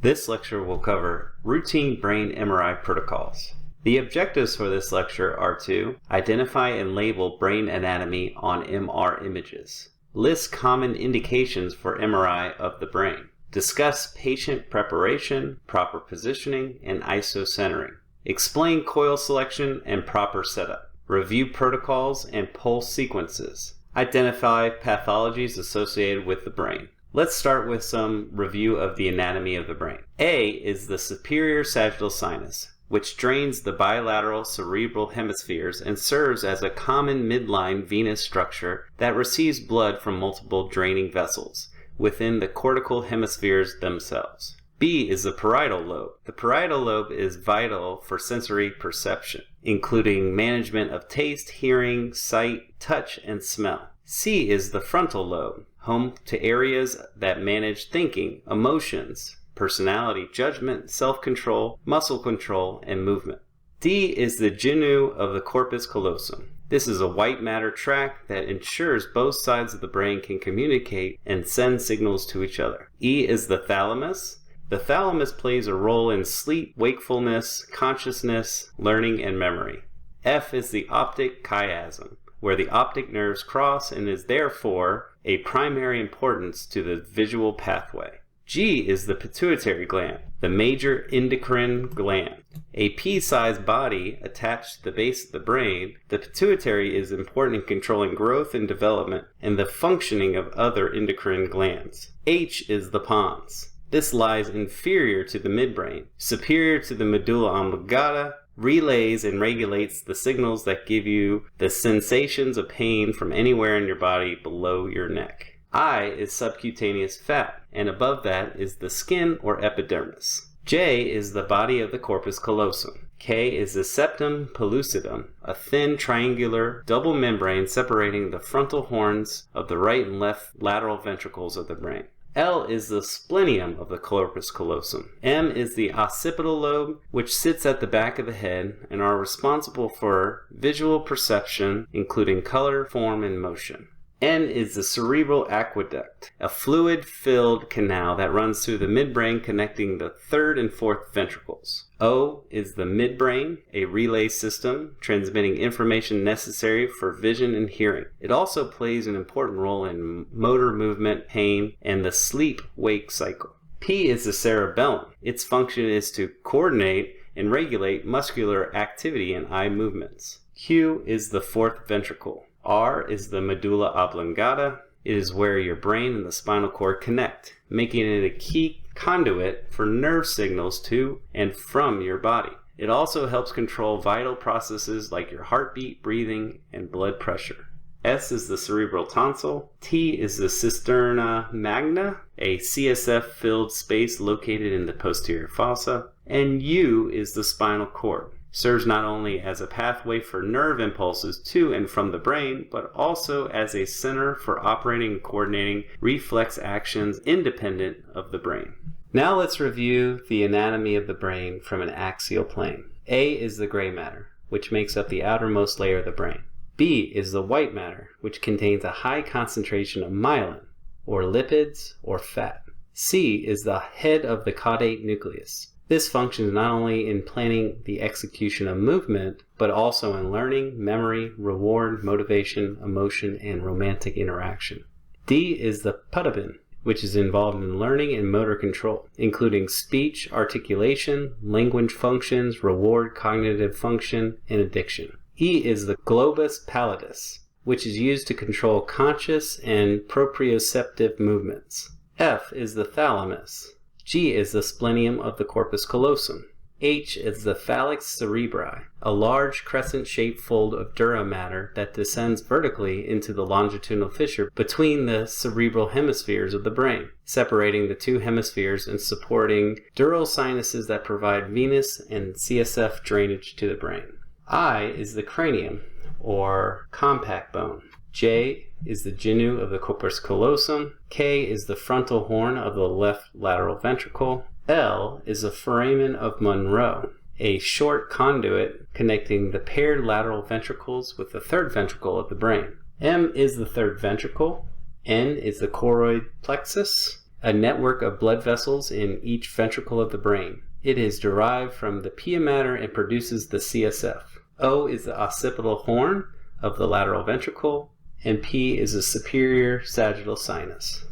This lecture will cover routine brain MRI protocols. The objectives for this lecture are to identify and label brain anatomy on MR images, list common indications for MRI of the brain, discuss patient preparation, proper positioning, and isocentering, explain coil selection and proper setup, review protocols and pulse sequences, identify pathologies associated with the brain. Let's start with some review of the anatomy of the brain. A is the superior sagittal sinus, which drains the bilateral cerebral hemispheres and serves as a common midline venous structure that receives blood from multiple draining vessels within the cortical hemispheres themselves. B is the parietal lobe. The parietal lobe is vital for sensory perception, including management of taste, hearing, sight, touch, and smell. C is the frontal lobe, home to areas that manage thinking, emotions, personality, judgment, self-control, muscle control, and movement. D is the genu of the corpus callosum. This is a white matter tract that ensures both sides of the brain can communicate and send signals to each other. E is the thalamus. The thalamus plays a role in sleep, wakefulness, consciousness, learning, and memory. F is the optic chiasm, where the optic nerves cross and is therefore a primary importance to the visual pathway. G is the pituitary gland, the major endocrine gland. A pea-sized body attached to the base of the brain, the pituitary is important in controlling growth and development and the functioning of other endocrine glands. H is the pons. This lies inferior to the midbrain, superior to the medulla oblongata, relays and regulates the signals that give you the sensations of pain from anywhere in your body below your neck. I is subcutaneous fat, and above that is the skin or epidermis. J is the body of the corpus callosum. K is the septum pellucidum, a thin triangular double membrane separating the frontal horns of the right and left lateral ventricles of the brain. L is the splenium of the corpus callosum. M is the occipital lobe, which sits at the back of the head and are responsible for visual perception, including color, form, and motion. N is the cerebral aqueduct, a fluid-filled canal that runs through the midbrain connecting the third and fourth ventricles. O is the midbrain, a relay system transmitting information necessary for vision and hearing. It also plays an important role in motor movement, pain, and the sleep-wake cycle. P is the cerebellum. Its function is to coordinate and regulate muscular activity and eye movements. Q is the fourth ventricle. R is the medulla oblongata. It is where your brain and the spinal cord connect, making it a key conduit for nerve signals to and from your body. It also helps control vital processes like your heartbeat, breathing, and blood pressure. S is the cerebral tonsil. T is the cisterna magna, a CSF-filled space located in the posterior fossa. And U is the spinal cord. Serves not only as a pathway for nerve impulses to and from the brain, but also as a center for operating and coordinating reflex actions independent of the brain. Now let's review the anatomy of the brain from an axial plane. A is the gray matter, which makes up the outermost layer of the brain. B is the white matter, which contains a high concentration of myelin, or lipids, or fat. C is the head of the caudate nucleus. This functions not only in planning the execution of movement, but also in learning, memory, reward, motivation, emotion, and romantic interaction. D is the putamen, which is involved in learning and motor control, including speech, articulation, language functions, reward, cognitive function, and addiction. E is the globus pallidus, which is used to control conscious and proprioceptive movements. F is the thalamus. G is the splenium of the corpus callosum. H is the phalanx cerebri, a large crescent-shaped fold of dura matter that descends vertically into the longitudinal fissure between the cerebral hemispheres of the brain, separating the two hemispheres and supporting dural sinuses that provide venous and CSF drainage to the brain. I is the cranium, or compact bone. J is the genu of the corpus callosum. K is the frontal horn of the left lateral ventricle. L is the foramen of Monroe, a short conduit connecting the paired lateral ventricles with the third ventricle of the brain. M is the third ventricle. N is the choroid plexus. a network of blood vessels in each ventricle of the brain. It is derived from the pia mater and produces the CSF. O is the occipital horn of the lateral ventricle, and P is the superior sagittal sinus.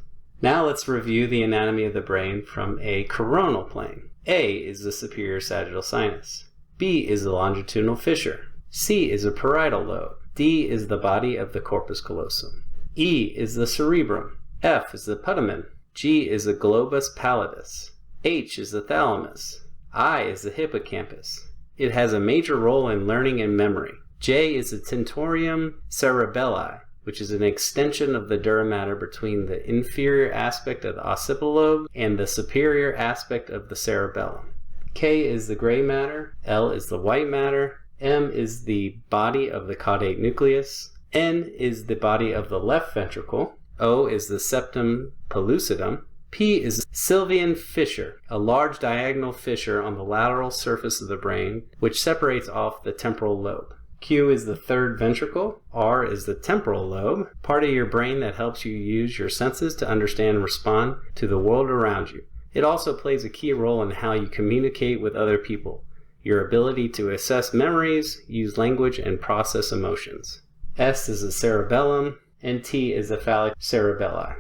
Now let's review the anatomy of the brain from a coronal plane. A is the superior sagittal sinus. B is the longitudinal fissure. C is the parietal lobe. D is the body of the corpus callosum. E is the cerebrum. F is the putamen. G is the globus pallidus. H is the thalamus. I is the hippocampus. It has a major role in learning and memory. J is the tentorium cerebelli, which is an extension of the dura mater between the inferior aspect of the occipital lobe and the superior aspect of the cerebellum. K is the gray matter. L is the white matter. M is the body of the caudate nucleus. N is the body of the left ventricle. O is the septum pellucidum. P is Sylvian fissure, a large diagonal fissure on the lateral surface of the brain which separates off the temporal lobe. Q is the third ventricle. R is the temporal lobe, part of your brain that helps you use your senses to understand and respond to the world around you. It also plays a key role in how you communicate with other people, your ability to assess memories, use language, and process emotions. S is the cerebellum, and T is the phallic cerebelli.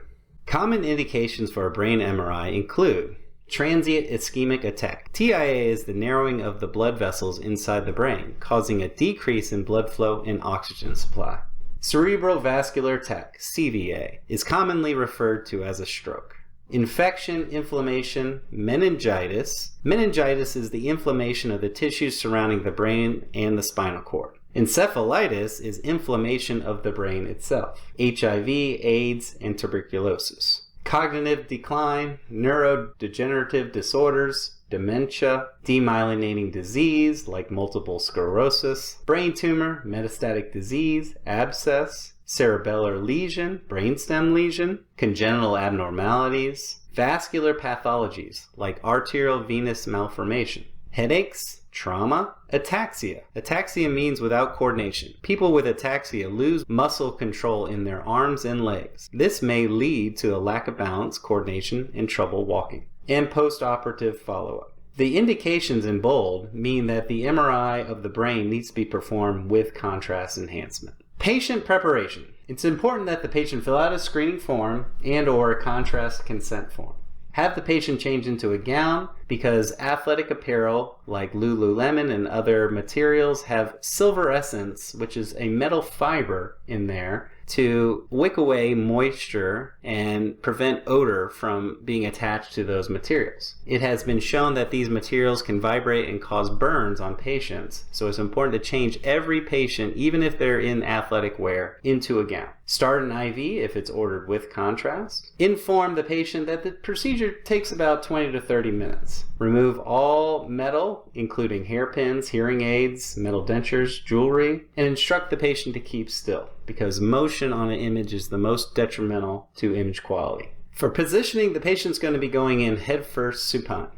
Common indications for a brain MRI include transient ischemic attack. TIA is the narrowing of the blood vessels inside the brain, causing a decrease in blood flow and oxygen supply. Cerebrovascular attack, CVA, is commonly referred to as a stroke. Infection, inflammation, meningitis. Meningitis is the inflammation of the tissues surrounding the brain and the spinal cord. Encephalitis is inflammation of the brain itself. HIV, AIDS, and tuberculosis. Cognitive decline, neurodegenerative disorders, dementia, demyelinating disease like multiple sclerosis, brain tumor, metastatic disease, abscess, cerebellar lesion, brainstem lesion, congenital abnormalities, vascular pathologies like arterial venous malformation, headaches, trauma, ataxia. Ataxia means without coordination. People with ataxia lose muscle control in their arms and legs. This may lead to a lack of balance, coordination, and trouble walking. And post-operative follow-up. The indications in bold mean that the MRI of the brain needs to be performed with contrast enhancement. Patient preparation. It's important that the patient fill out a screening form and/or a contrast consent form. Have the patient change into a gown because athletic apparel like Lululemon and other materials have silverescence, which is a metal fiber in there to wick away moisture and prevent odor from being attached to those materials. It has been shown that these materials can vibrate and cause burns on patients, so it's important to change every patient, even if they're in athletic wear, into a gown. Start an IV if it's ordered with contrast. Inform the patient that the procedure takes about 20 to 30 minutes. Remove all metal, including hairpins, hearing aids, metal dentures, jewelry, and instruct the patient to keep still, because motion on an image is the most detrimental to image quality. For positioning, the patient's going to be going in head-first supine.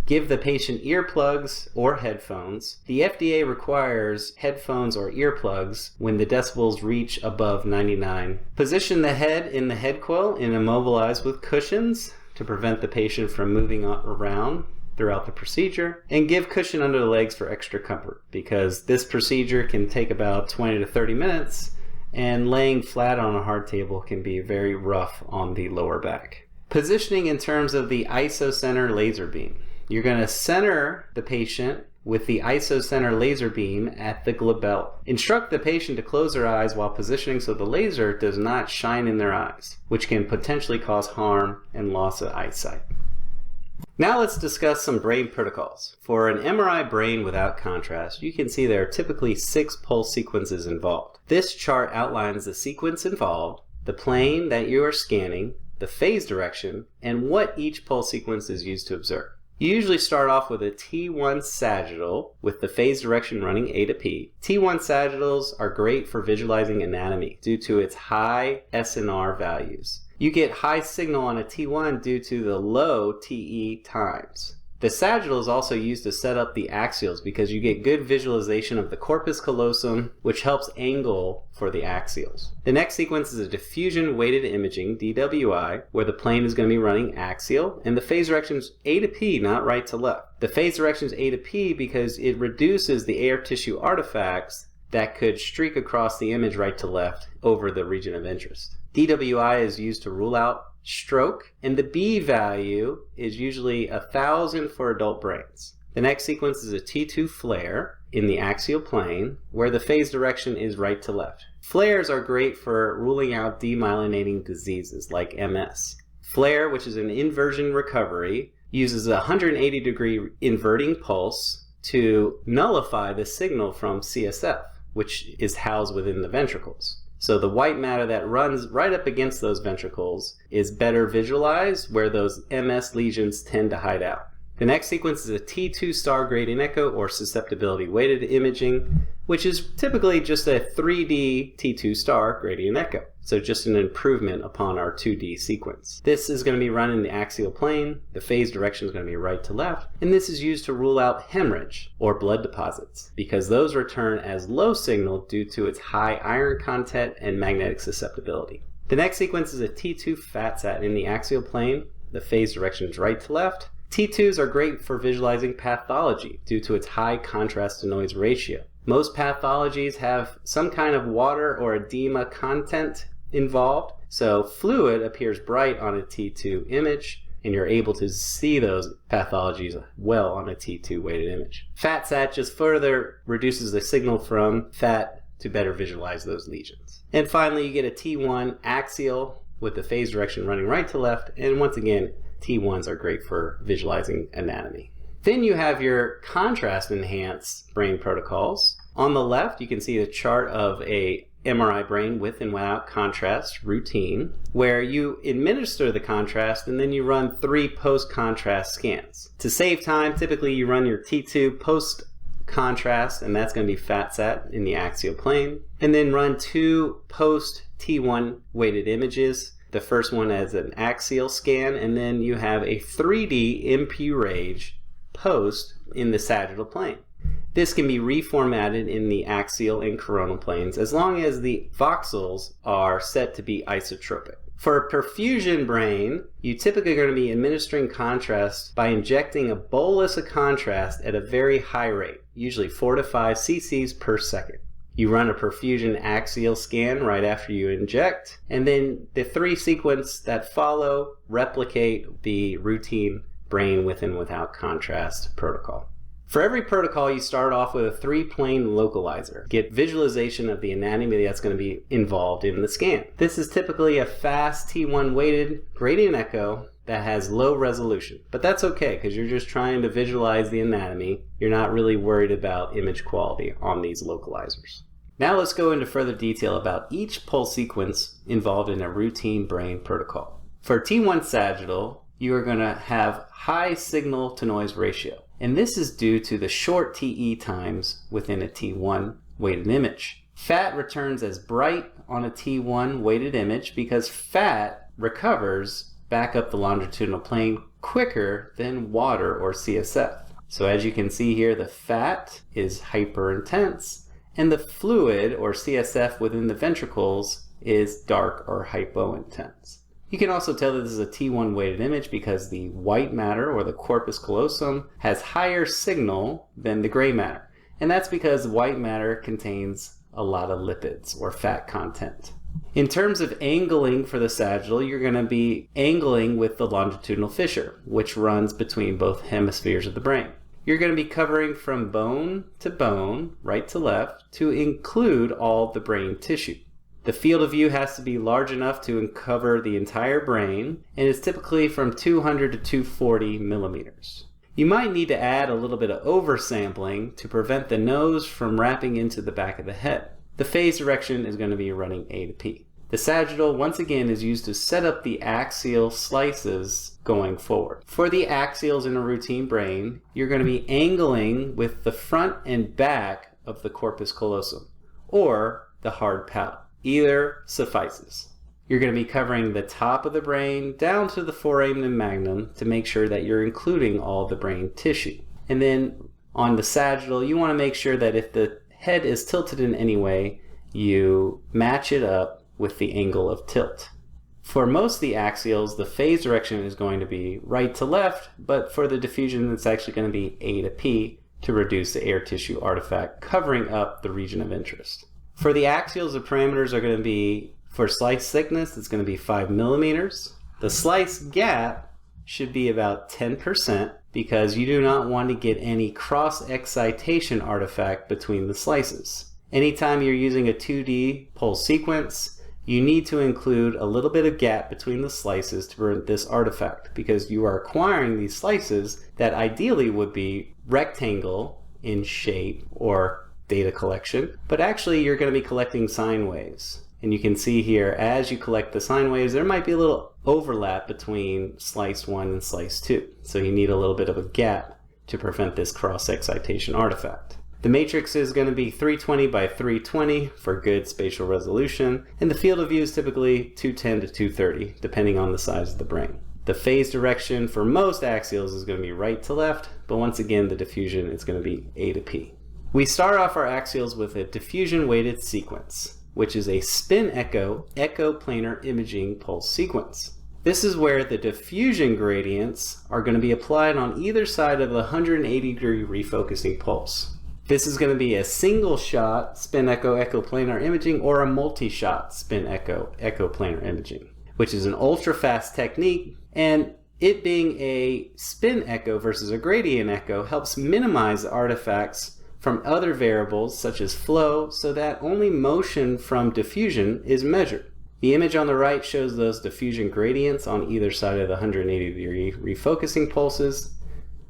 Give the patient earplugs or headphones. The FDA requires headphones or earplugs when the decibels reach above 99. Position the head in the head quill and immobilize with cushions to prevent the patient from moving around throughout the procedure, and give cushion under the legs for extra comfort, because this procedure can take about 20 to 30 minutes, and laying flat on a hard table can be very rough on the lower back. Positioning in terms of the isocenter laser beam. You're going to center the patient with the isocenter laser beam at the glabella. Instruct the patient to close their eyes while positioning so the laser does not shine in their eyes, which can potentially cause harm and loss of eyesight. Now let's discuss some brain protocols. For an MRI brain without contrast, you can see there are typically 6 pulse sequences involved. This chart outlines the sequence involved, the plane that you are scanning, the phase direction, and what each pulse sequence is used to observe. You usually start off with a T1 sagittal with the phase direction running A to P. T1 sagittals are great for visualizing anatomy due to its high SNR values. You get high signal on a T1 due to the low TE times. The sagittal is also used to set up the axials because you get good visualization of the corpus callosum, which helps angle for the axials. The next sequence is a diffusion weighted imaging, DWI, where the plane is going to be running axial, and the phase direction is A to P, not right to left. The phase direction is A to P because it reduces the air tissue artifacts that could streak across the image right to left over the region of interest. DWI is used to rule out stroke, and the B value is usually 1,000 for adult brains. The next sequence is a T2 flare in the axial plane, where the phase direction is right to left. Flares are great for ruling out demyelinating diseases like MS. Flare, which is an inversion recovery, uses a 180-degree inverting pulse to nullify the signal from CSF, which is housed within the ventricles. So the white matter that runs right up against those ventricles is better visualized, where those MS lesions tend to hide out. The next sequence is a T2 star gradient echo or susceptibility weighted imaging, which is typically just a 3D T2 star gradient echo. So just an improvement upon our 2D sequence. This is going to be run in the axial plane. The phase direction is going to be right to left. And this is used to rule out hemorrhage or blood deposits because those return as low signal due to its high iron content and magnetic susceptibility. The next sequence is a T2 FATSAT in the axial plane. The phase direction is right to left. T2s are great for visualizing pathology due to its high contrast to noise ratio. Most pathologies have some kind of water or edema content involved, so fluid appears bright on a T2 image, and you're able to see those pathologies well on a T2 weighted image. FATSAT just further reduces the signal from fat to better visualize those lesions. And finally, you get a T1 axial with the phase direction running right to left, and once again, T1s are great for visualizing anatomy. Then you have your contrast enhanced brain protocols. On the left, you can see a chart of a MRI brain with and without contrast routine, where you administer the contrast and then you run 3 post-contrast scans. To save time, typically you run your T2 post-contrast, and that's going to be FATSAT in the axial plane, and then run 2 post-T1 weighted images. The first one as an axial scan, and then you have a 3D MP-RAGE post in the sagittal plane. This can be reformatted in the axial and coronal planes as long as the voxels are set to be isotropic. For a perfusion brain, you typically are going to be administering contrast by injecting a bolus of contrast at a very high rate, usually 4 to 5 cc's per second. You run a perfusion axial scan right after you inject, and then the 3 sequences that follow replicate the routine brain with and without contrast protocol. For every protocol, you start off with a 3-plane localizer. Get visualization of the anatomy that's going to be involved in the scan. This is typically a fast T1 weighted gradient echo that has low resolution. But that's okay because you're just trying to visualize the anatomy. You're not really worried about image quality on these localizers. Now let's go into further detail about each pulse sequence involved in a routine brain protocol. For T1 sagittal, you are going to have high signal to noise ratio. And this is due to the short TE times within a T1 weighted image. Fat returns as bright on a T1 weighted image because fat recovers back up the longitudinal plane quicker than water or CSF. So as you can see here, the fat is hyper intense and the fluid or CSF within the ventricles is dark or hypo-intense. You can also tell that this is a T1 weighted image because the white matter or the corpus callosum has higher signal than the gray matter. And that's because white matter contains a lot of lipids or fat content. In terms of angling for the sagittal, you're going to be angling with the longitudinal fissure, which runs between both hemispheres of the brain. You're going to be covering from bone to bone, right to left, to include all the brain tissue. The field of view has to be large enough to cover the entire brain, and is typically from 200 to 240 millimeters. You might need to add a little bit of oversampling to prevent the nose from wrapping into the back of the head. The phase direction is going to be running A to P. The sagittal, once again, is used to set up the axial slices going forward. For the axials in a routine brain, you're going to be angling with the front and back of the corpus callosum, or the hard palate. Either suffices. You're going to be covering the top of the brain down to the foramen magnum to make sure that you're including all the brain tissue. And then on the sagittal, you want to make sure that if the head is tilted in any way, you match it up with the angle of tilt. For most of the axials, the phase direction is going to be right to left, but for the diffusion, it's actually going to be A to P to reduce the air tissue artifact covering up the region of interest. For the axials, the parameters are going to be, for slice thickness, it's going to be 5 millimeters. The slice gap should be about 10% because you do not want to get any cross-excitation artifact between the slices. Anytime you're using a 2D pulse sequence, you need to include a little bit of gap between the slices to prevent this artifact because you are acquiring these slices that ideally would be rectangle in shape or data collection, but actually you're going to be collecting sine waves. And you can see here, as you collect the sine waves, there might be a little overlap between slice 1 and slice 2. So you need a little bit of a gap to prevent this cross-excitation artifact. The matrix is going to be 320 by 320 for good spatial resolution, and the field of view is typically 210 to 230, depending on the size of the brain. The phase direction for most axials is going to be right to left, but once again, the diffusion is going to be A to P. We start off our axials with a diffusion-weighted sequence, which is a spin echo echoplanar imaging pulse sequence. This is where the diffusion gradients are going to be applied on either side of the 180-degree refocusing pulse. This is going to be a single shot spin echo echoplanar imaging or a multi-shot spin echo echoplanar imaging, which is an ultra-fast technique, and it being a spin echo versus a gradient echo helps minimize the artifacts from other variables such as flow so that only motion from diffusion is measured. The image on the right shows those diffusion gradients on either side of the 180-degree refocusing pulses,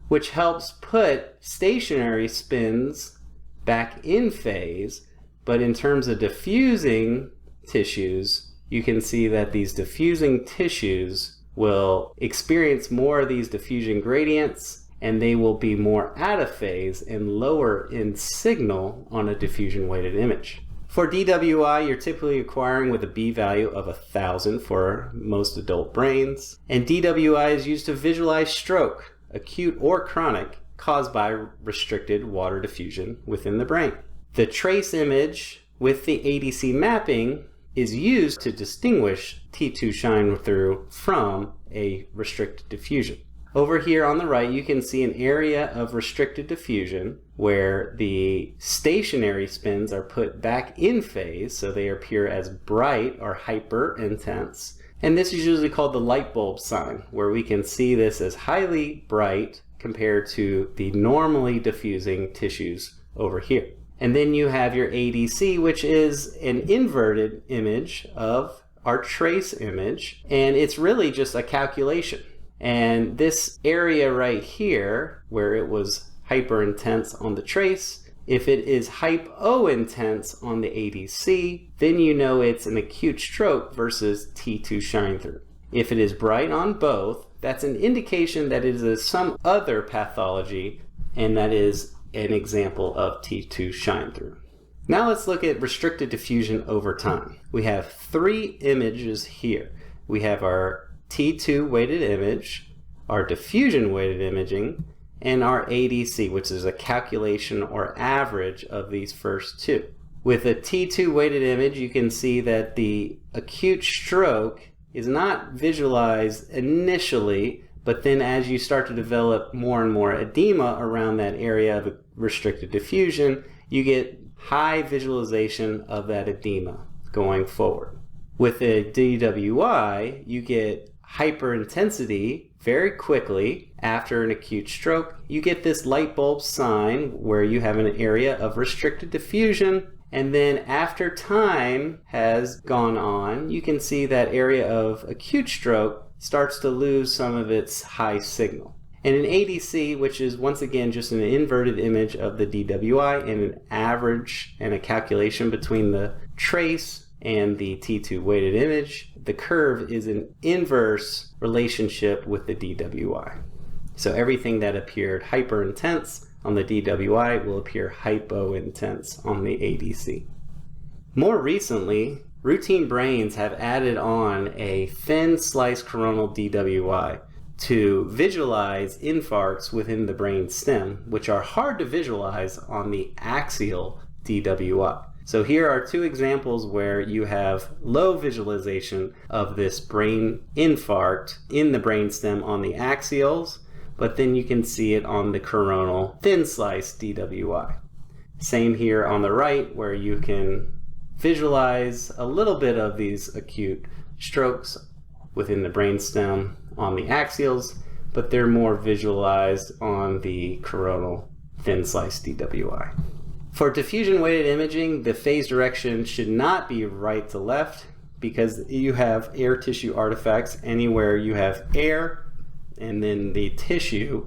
which helps put stationary spins back in phase, but in terms of diffusing tissues, you can see that these diffusing tissues will experience more of these diffusion gradients, and they will be more out of phase and lower in signal on a diffusion weighted image. For DWI, you're typically acquiring with a B value of 1,000 for most adult brains, and DWI is used to visualize stroke, acute or chronic, caused by restricted water diffusion within the brain. The trace image with the ADC mapping is used to distinguish T2 shine through from a restricted diffusion. Over here on the right, you can see an area of restricted diffusion where the stationary spins are put back in phase, so they appear as bright or hyper intense. And this is usually called the light bulb sign, where we can see this as highly bright compared to the normally diffusing tissues over here. And then you have your ADC, which is an inverted image of our trace image, and it's really just a calculation. And this area right here, where it was hyper intense on the trace, if it is hypo intense on the ADC, then you know it's an acute stroke versus T2 shine through. If it is bright on both, that's an indication that it is some other pathology, and that is an example of T2 shine through. Now let's look at restricted diffusion over time. We have 3 images here. We have our T2 weighted image, our diffusion weighted imaging, and our ADC, which is a calculation or average of these first 2. With a T2 weighted image, you can see that the acute stroke is not visualized initially, but then as you start to develop more and more edema around that area of restricted diffusion, you get high visualization of that edema going forward. With a DWI, you get hyperintensity very quickly after an acute stroke. You get this light bulb sign where you have an area of restricted diffusion, and then after time has gone on, you can see that area of acute stroke starts to lose some of its high signal. And an ADC, which is once again just an inverted image of the DWI and an average and a calculation between the trace and the T2 weighted image, the curve is an inverse relationship with the DWI. So everything that appeared hyper intense on the DWI will appear hypo intense on the ADC. More recently, Routine brains have added on a thin slice coronal DWI to visualize infarcts within the brain stem, which are hard to visualize on the axial DWI. So here are two examples where you have low visualization of this brain infarct in the brainstem on the axials, but then you can see it on the coronal thin slice DWI. Same here on the right, where you can visualize a little bit of these acute strokes within the brainstem on the axials, but they're more visualized on the coronal thin slice DWI. For diffusion weighted imaging, the phase direction should not be right to left because you have air tissue artifacts anywhere you have air, and then the tissue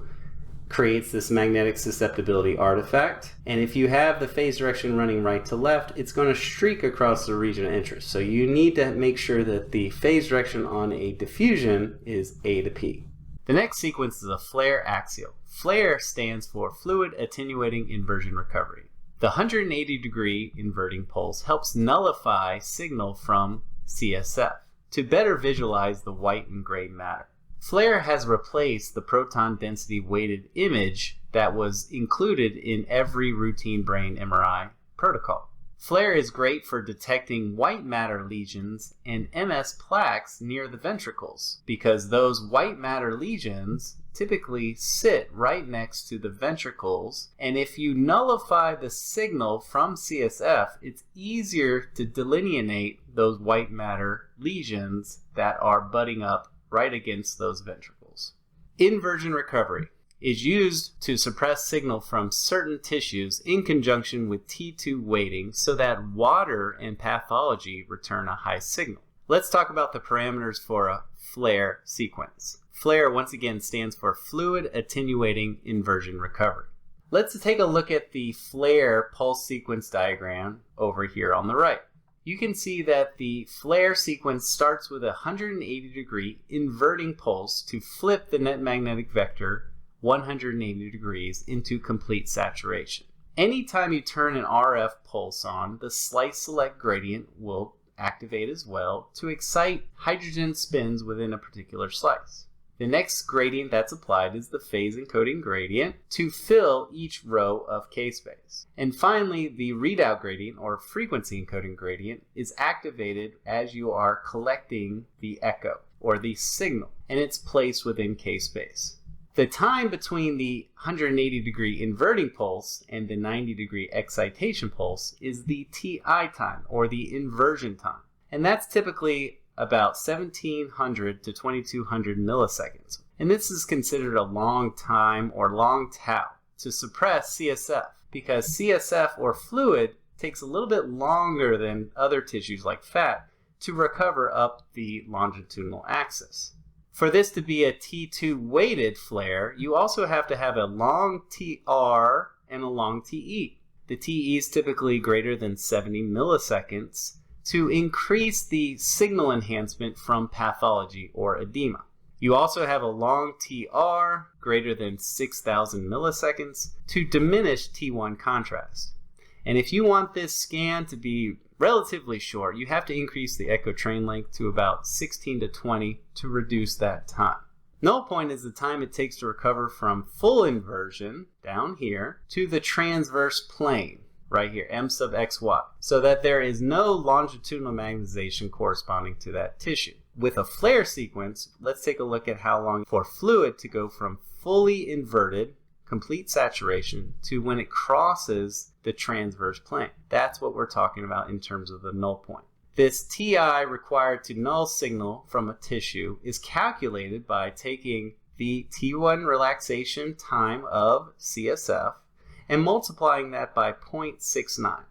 creates this magnetic susceptibility artifact. And if you have the phase direction running right to left, it's going to streak across the region of interest. So you need to make sure that the phase direction on a diffusion is A to P. The next sequence is a FLAIR axial. FLAIR stands for Fluid Attenuating Inversion Recovery. The 180-degree inverting pulse helps nullify signal from CSF to better visualize the white and gray matter. FLAIR has replaced the proton density weighted image that was included in every routine brain MRI protocol. FLAIR is great for detecting white matter lesions and MS plaques near the ventricles because those white matter lesions typically sit right next to the ventricles, and if you nullify the signal from CSF, it's easier to delineate those white matter lesions that are butting up right against those ventricles. Inversion recovery is used to suppress signal from certain tissues in conjunction with T2 weighting so that water and pathology return a high signal. Let's talk about the parameters for a FLAIR sequence. FLAIR once again stands for Fluid Attenuating Inversion Recovery. Let's take a look at the FLAIR pulse sequence diagram over here on the right. You can see that the FLAIR sequence starts with a 180-degree inverting pulse to flip the net magnetic vector 180 degrees into complete saturation. Anytime you turn an RF pulse on, the slice select gradient will activate as well to excite hydrogen spins within a particular slice. The next gradient that's applied is the phase encoding gradient to fill each row of K-space. And finally, the readout gradient or frequency encoding gradient is activated as you are collecting the echo or the signal, and it's placed within K-space. The time between the 180-degree inverting pulse and the 90-degree excitation pulse is the TI time, or the inversion time. And that's typically about 1700 to 2200 milliseconds. And this is considered a long time, or long tau, to suppress CSF, because CSF or fluid takes a little bit longer than other tissues like fat to recover up the longitudinal axis. For this to be a T2 weighted FLAIR, you also have to have a long TR and a long TE. The TE is typically greater than 70 milliseconds to increase the signal enhancement from pathology or edema. You also have a long TR greater than 6,000 milliseconds to diminish T1 contrast. And if you want this scan to be relatively short, you have to increase the echo train length to about 16 to 20 to reduce that time. Null point is the time it takes to recover from full inversion, down here, to the transverse plane, right here, m sub xy, so that there is no longitudinal magnetization corresponding to that tissue. With a FLAIR sequence, let's take a look at how long for fluid to go from fully inverted, complete saturation, to when it crosses the transverse plane. That's what we're talking about in terms of the null point. This TI required to null signal from a tissue is calculated by taking the T1 relaxation time of CSF and multiplying that by 0.69.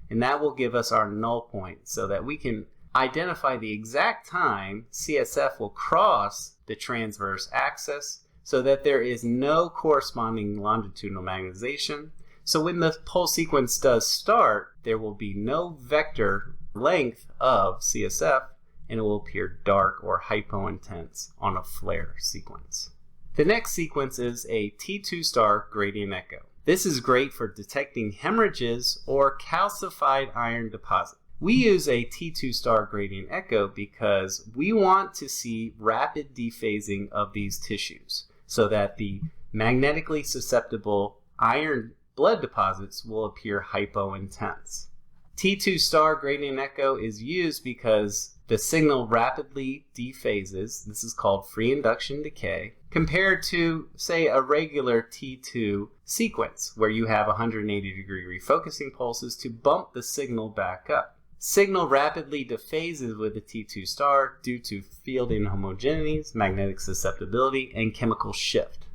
And that will give us our null point so that we can identify the exact time CSF will cross the transverse axis so that there is no corresponding longitudinal magnetization. So when the pulse sequence does start, there will be no vector length of CSF, and it will appear dark or hypointense on a FLAIR sequence. The next sequence is a T2 star gradient echo. This is great for detecting hemorrhages or calcified iron deposit. We use a T2 star gradient echo because we want to see rapid dephasing of these tissues so that the magnetically susceptible iron blood deposits will appear hypointense. T2 star gradient echo is used because the signal rapidly dephases, this is called free induction decay, compared to, say, a regular T2 sequence where you have 180-degree refocusing pulses to bump the signal back up. Signal rapidly dephases with the T2 star due to field inhomogeneities, magnetic susceptibility, and chemical shift.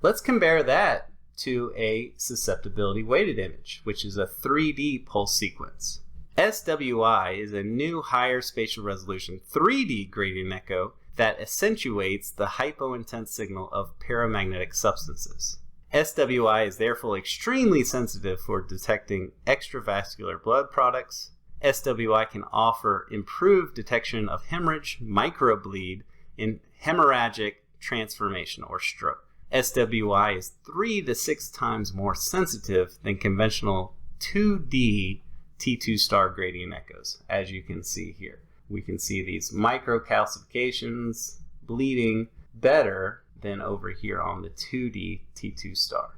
Let's compare that to a susceptibility weighted image, which is a 3D pulse sequence. SWI is a new higher spatial resolution 3D gradient echo that accentuates the hypointense signal of paramagnetic substances. SWI is therefore extremely sensitive for detecting extravascular blood products. SWI can offer improved detection of hemorrhage, microbleed, and hemorrhagic transformation or stroke. SWI is 3 to 6 times more sensitive than conventional 2D T2 star gradient echoes, as you can see here. We can see these microcalcifications, bleeding better than over here on the 2D T2 star.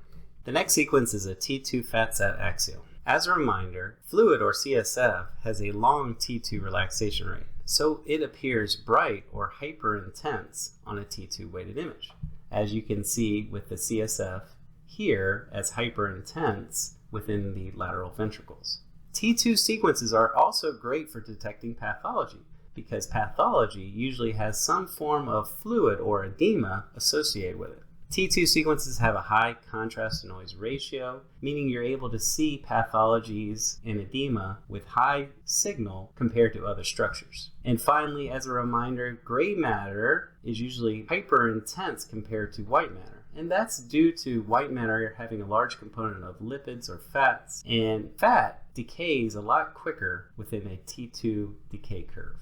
The next sequence is a T2 fat-sat axial. As a reminder, fluid or CSF has a long T2 relaxation rate, so it appears bright or hyper-intense on a T2 weighted image. As you can see with the CSF here as hyper-intense within the lateral ventricles. T2 sequences are also great for detecting pathology because pathology usually has some form of fluid or edema associated with it. T2 sequences have a high contrast to noise ratio, meaning you're able to see pathologies and edema with high signal compared to other structures. And finally, as a reminder, gray matter is usually hyper-intense compared to white matter. And that's due to white matter having a large component of lipids or fats, and fat decays a lot quicker within a T2 decay curve.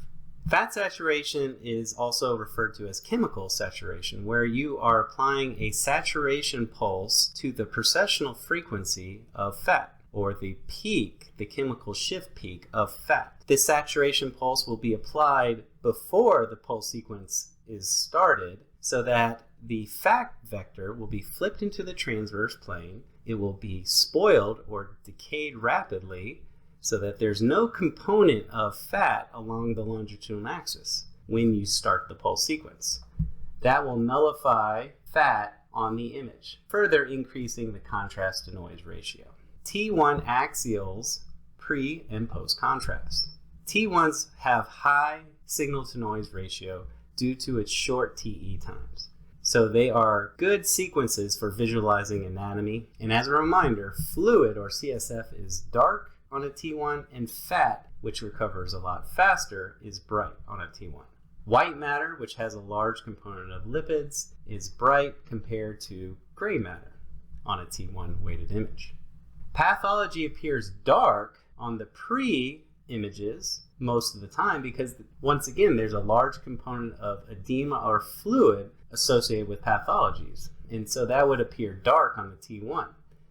Fat saturation is also referred to as chemical saturation, where you are applying a saturation pulse to the precessional frequency of fat, or the peak, the chemical shift peak of fat. This saturation pulse will be applied before the pulse sequence is started, so that the fat vector will be flipped into the transverse plane. It will be spoiled or decayed rapidly, so that there's no component of fat along the longitudinal axis when you start the pulse sequence. That will nullify fat on the image, further increasing the contrast to noise ratio. T1 axials pre and post contrast. T1s have high signal to noise ratio due to its short TE times. So they are good sequences for visualizing anatomy. And as a reminder, fluid or CSF is dark on a T1, and fat, which recovers a lot faster, is bright on a T1. White matter, which has a large component of lipids, is bright compared to gray matter on a T1 weighted image. Pathology appears dark on the pre-images most of the time because, once again, there's a large component of edema or fluid associated with pathologies, and so that would appear dark on the T1.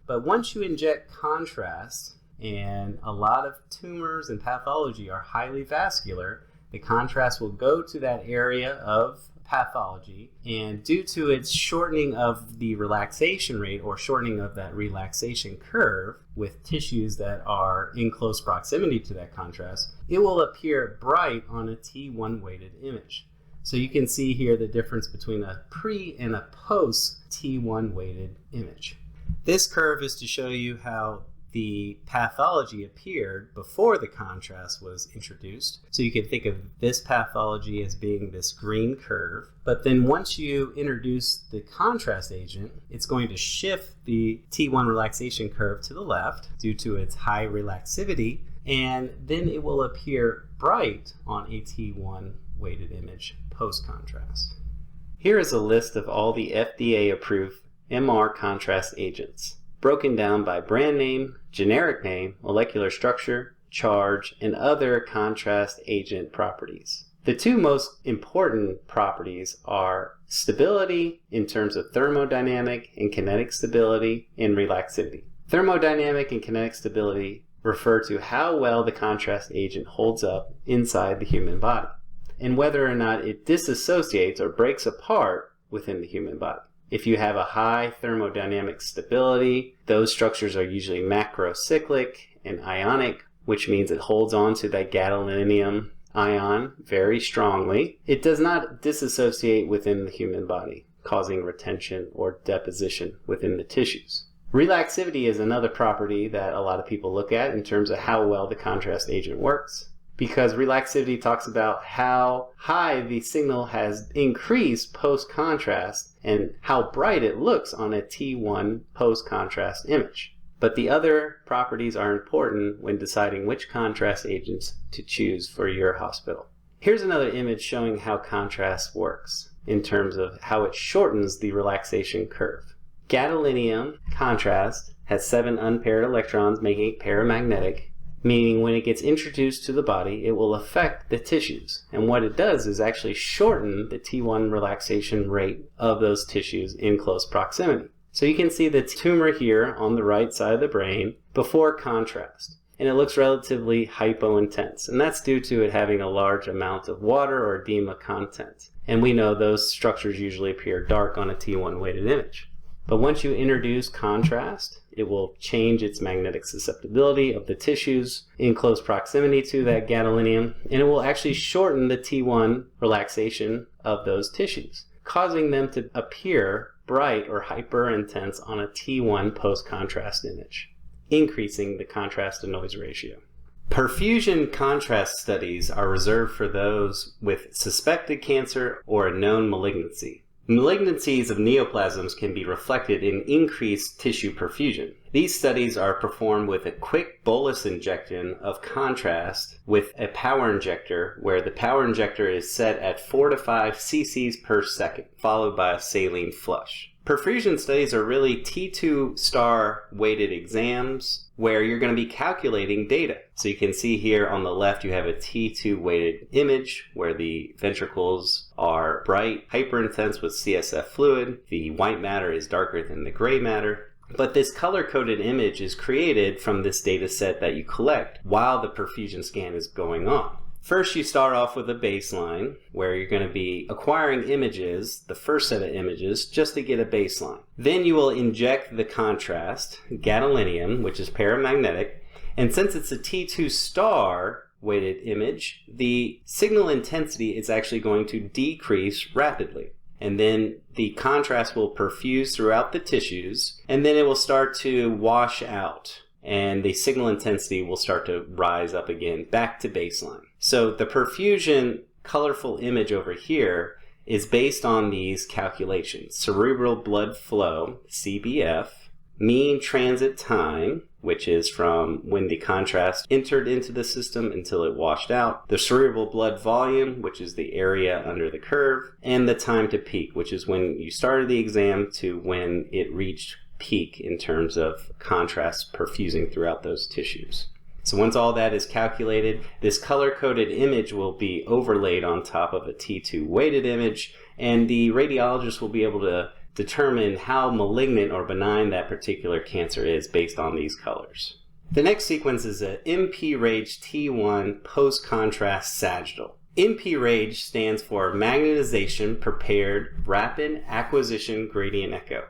But once you inject contrast, and a lot of tumors and pathology are highly vascular, the contrast will go to that area of pathology, and due to its shortening of the relaxation rate or shortening of that relaxation curve with tissues that are in close proximity to that contrast, it will appear bright on a T1 weighted image. So you can see here the difference between a pre and a post T1 weighted image. This curve is to show you how the pathology appeared before the contrast was introduced. So you can think of this pathology as being this green curve. But then once you introduce the contrast agent, it's going to shift the T1 relaxation curve to the left due to its high relaxivity, and then it will appear bright on a T1 weighted image post-contrast. Here is a list of all the FDA-approved MR contrast agents, broken down by brand name, generic name, molecular structure, charge, and other contrast agent properties. The two most important properties are stability in terms of thermodynamic and kinetic stability and relaxivity. Thermodynamic and kinetic stability refer to how well the contrast agent holds up inside the human body, and whether or not it disassociates or breaks apart within the human body. If you have a high thermodynamic stability, those structures are usually macrocyclic and ionic, which means it holds on to that gadolinium ion very strongly. It does not disassociate within the human body, causing retention or deposition within the tissues. Relaxivity is another property that a lot of people look at in terms of how well the contrast agent works, because relaxivity talks about how high the signal has increased post-contrast and how bright it looks on a T1 post-contrast image. But the other properties are important when deciding which contrast agents to choose for your hospital. Here's another image showing how contrast works in terms of how it shortens the relaxation curve. Gadolinium contrast has 7 unpaired electrons, making it paramagnetic, meaning when it gets introduced to the body, it will affect the tissues. And what it does is actually shorten the T1 relaxation rate of those tissues in close proximity. So you can see the tumor here on the right side of the brain before contrast, and it looks relatively hypointense, and that's due to it having a large amount of water or edema content. And we know those structures usually appear dark on a T1 weighted image. But once you introduce contrast, it will change its magnetic susceptibility of the tissues in close proximity to that gadolinium, and it will actually shorten the T1 relaxation of those tissues, causing them to appear bright or hyper intense on a T1 post-contrast image, increasing the contrast to noise ratio. Perfusion contrast studies are reserved for those with suspected cancer or a known malignancy. Malignancies of neoplasms can be reflected in increased tissue perfusion. These studies are performed with a quick bolus injection of contrast with a power injector, where the power injector is set at 4 to 5 cc's per second, followed by a saline flush. Perfusion studies are really T2 star weighted exams where you're going to be calculating data. So you can see here on the left you have a T2 weighted image where the ventricles are bright, hyperintense with CSF fluid. The white matter is darker than the gray matter. But this color-coded image is created from this data set that you collect while the perfusion scan is going on. First, you start off with a baseline where you're going to be acquiring images, the first set of images, just to get a baseline. Then you will inject the contrast, gadolinium, which is paramagnetic, and since it's a T2 star weighted image, the signal intensity is actually going to decrease rapidly. And then the contrast will perfuse throughout the tissues, and then it will start to wash out, and the signal intensity will start to rise up again, back to baseline. So the perfusion colorful image over here is based on these calculations: cerebral blood flow, CBF, mean transit time, which is from when the contrast entered into the system until it washed out, the cerebral blood volume, which is the area under the curve, and the time to peak, which is when you started the exam to when it reached peak in terms of contrast perfusing throughout those tissues. So once all that is calculated, this color-coded image will be overlaid on top of a T2 weighted image, and the radiologist will be able to determine how malignant or benign that particular cancer is based on these colors. The next sequence is a MP-RAGE T1 post-contrast sagittal. MP-RAGE stands for Magnetization Prepared Rapid Acquisition Gradient Echo.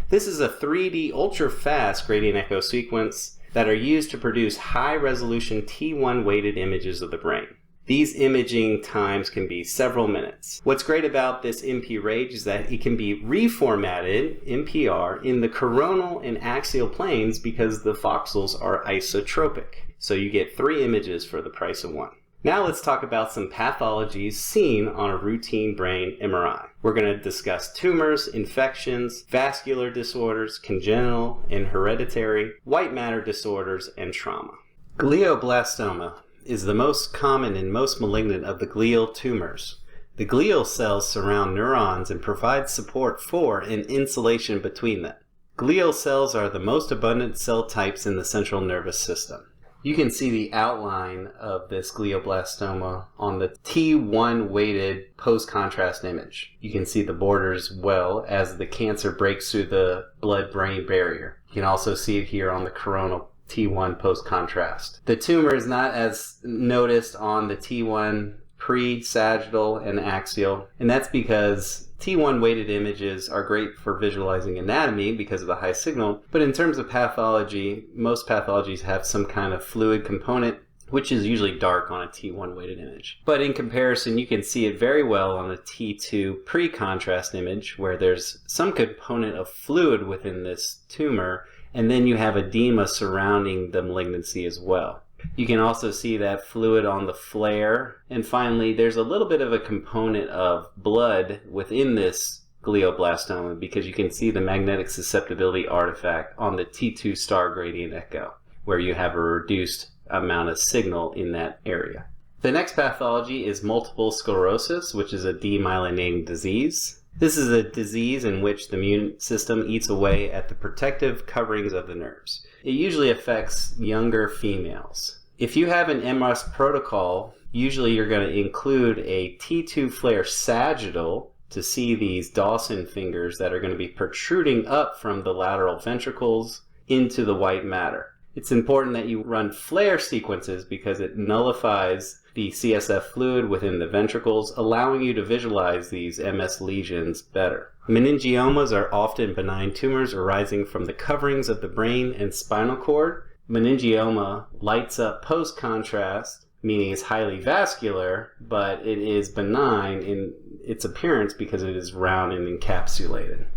This is a 3D ultra-fast gradient echo sequence that are used to produce high-resolution T1 weighted images of the brain. These imaging times can be several minutes. What's great about this MP-RAGE is that it can be reformatted, MPR, in the coronal and axial planes because the voxels are isotropic. So you get 3 images for the price of 1. Now let's talk about some pathologies seen on a routine brain MRI. We're going to discuss tumors, infections, vascular disorders, congenital and hereditary, white matter disorders, and trauma. Glioblastoma is the most common and most malignant of the glial tumors. The glial cells surround neurons and provide support for and insulation between them. Glial cells are the most abundant cell types in the central nervous system. You can see the outline of this glioblastoma on the T1 weighted post-contrast image. You can see the borders well as the cancer breaks through the blood-brain barrier. You can also see it here on the coronal T1 post-contrast. The tumor is not as noticed on the T1 pre-sagittal and axial, and that's because T1 weighted images are great for visualizing anatomy because of the high signal, but in terms of pathology, most pathologies have some kind of fluid component, which is usually dark on a T1 weighted image. But in comparison, you can see it very well on a T2 pre-contrast image, where there's some component of fluid within this tumor, and then you have edema surrounding the malignancy as well. You can also see that fluid on the flare. And finally, there's a little bit of a component of blood within this glioblastoma because you can see the magnetic susceptibility artifact on the T2 star gradient echo, where you have a reduced amount of signal in that area. The next pathology is multiple sclerosis, which is a demyelinating disease. This is a disease in which the immune system eats away at the protective coverings of the nerves. It usually affects younger females. If you have an MS protocol, usually you're going to include a T2 flare sagittal to see these Dawson fingers that are going to be protruding up from the lateral ventricles into the white matter. It's important that you run flare sequences because it nullifies the CSF fluid within the ventricles, allowing you to visualize these MS lesions better. Meningiomas are often benign tumors arising from the coverings of the brain and spinal cord. Meningioma lights up post-contrast, meaning it's highly vascular, but it is benign in its appearance because it is round and encapsulated.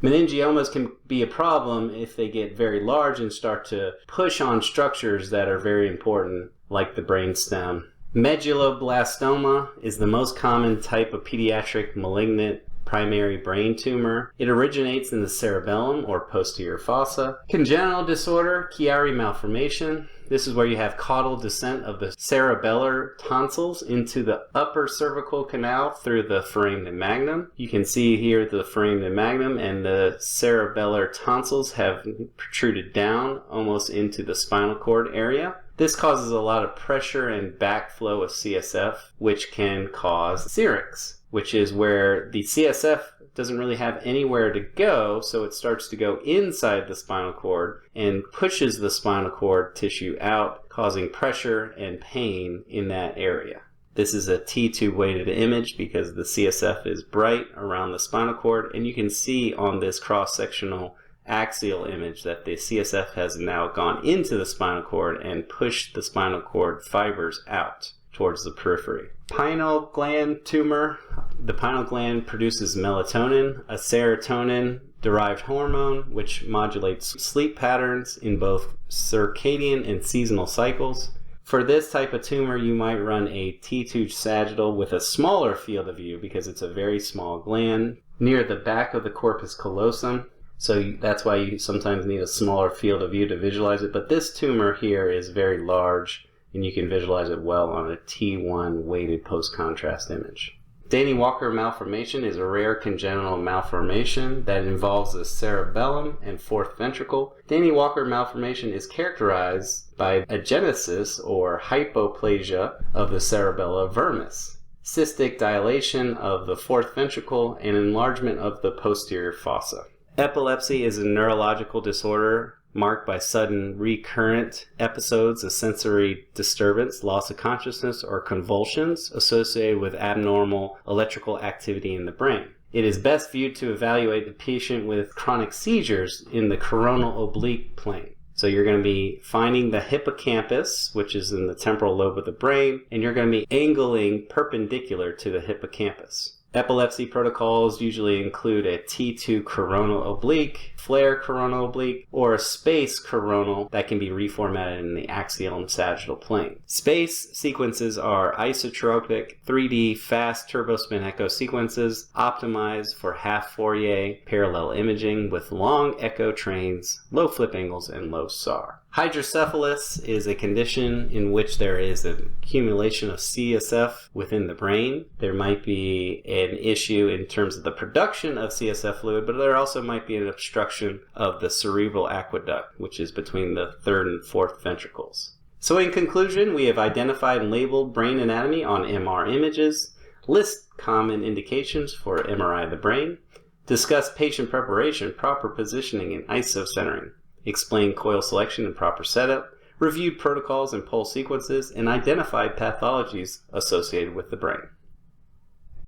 Meningiomas can be a problem if they get very large and start to push on structures that are very important, like the brainstem. Medulloblastoma is the most common type of pediatric malignant primary brain tumor. It originates in the cerebellum or posterior fossa. Congenital disorder, Chiari malformation. This is where you have caudal descent of the cerebellar tonsils into the upper cervical canal through the foramen magnum. You can see here the foramen magnum and the cerebellar tonsils have protruded down almost into the spinal cord area. This causes a lot of pressure and backflow of CSF, which can cause syrinx, which is where the CSF doesn't really have anywhere to go, so it starts to go inside the spinal cord and pushes the spinal cord tissue out, causing pressure and pain in that area. This is a T2 weighted image because the CSF is bright around the spinal cord, and you can see on this cross-sectional axial image that the CSF has now gone into the spinal cord and pushed the spinal cord fibers out towards the periphery. Pineal gland tumor. The pineal gland produces melatonin, a serotonin-derived hormone which modulates sleep patterns in both circadian and seasonal cycles. For this type of tumor, you might run a T2 sagittal with a smaller field of view because it's a very small gland near the back of the corpus callosum. So that's why you sometimes need a smaller field of view to visualize it. But this tumor here is very large, and you can visualize it well on a T1 weighted post-contrast image. Danny-Walker malformation is a rare congenital malformation that involves the cerebellum and fourth ventricle. Danny-Walker malformation is characterized by agenesis or hypoplasia of the cerebella vermis, cystic dilation of the fourth ventricle, and enlargement of the posterior fossa. Epilepsy is a neurological disorder marked by sudden recurrent episodes of sensory disturbance, loss of consciousness, or convulsions associated with abnormal electrical activity in the brain. It is best viewed to evaluate the patient with chronic seizures in the coronal oblique plane. So you're going to be finding the hippocampus, which is in the temporal lobe of the brain, and you're going to be angling perpendicular to the hippocampus. Epilepsy protocols usually include a T2 coronal oblique, flare coronal oblique, or a space coronal that can be reformatted in the axial and sagittal plane. Space sequences are isotropic 3D fast turbospin echo sequences optimized for half Fourier parallel imaging with long echo trains, low flip angles, and low SAR. Hydrocephalus is a condition in which there is an accumulation of CSF within the brain. There might be an issue in terms of the production of CSF fluid, but there also might be an obstruction of the cerebral aqueduct, which is between the third and fourth ventricles. So in conclusion, we have identified and labeled brain anatomy on MR images, list common indications for MRI of the brain, discuss patient preparation, proper positioning, and isocentering. explained coil selection and proper setup, reviewed protocols and pulse sequences, and identified pathologies associated with the brain.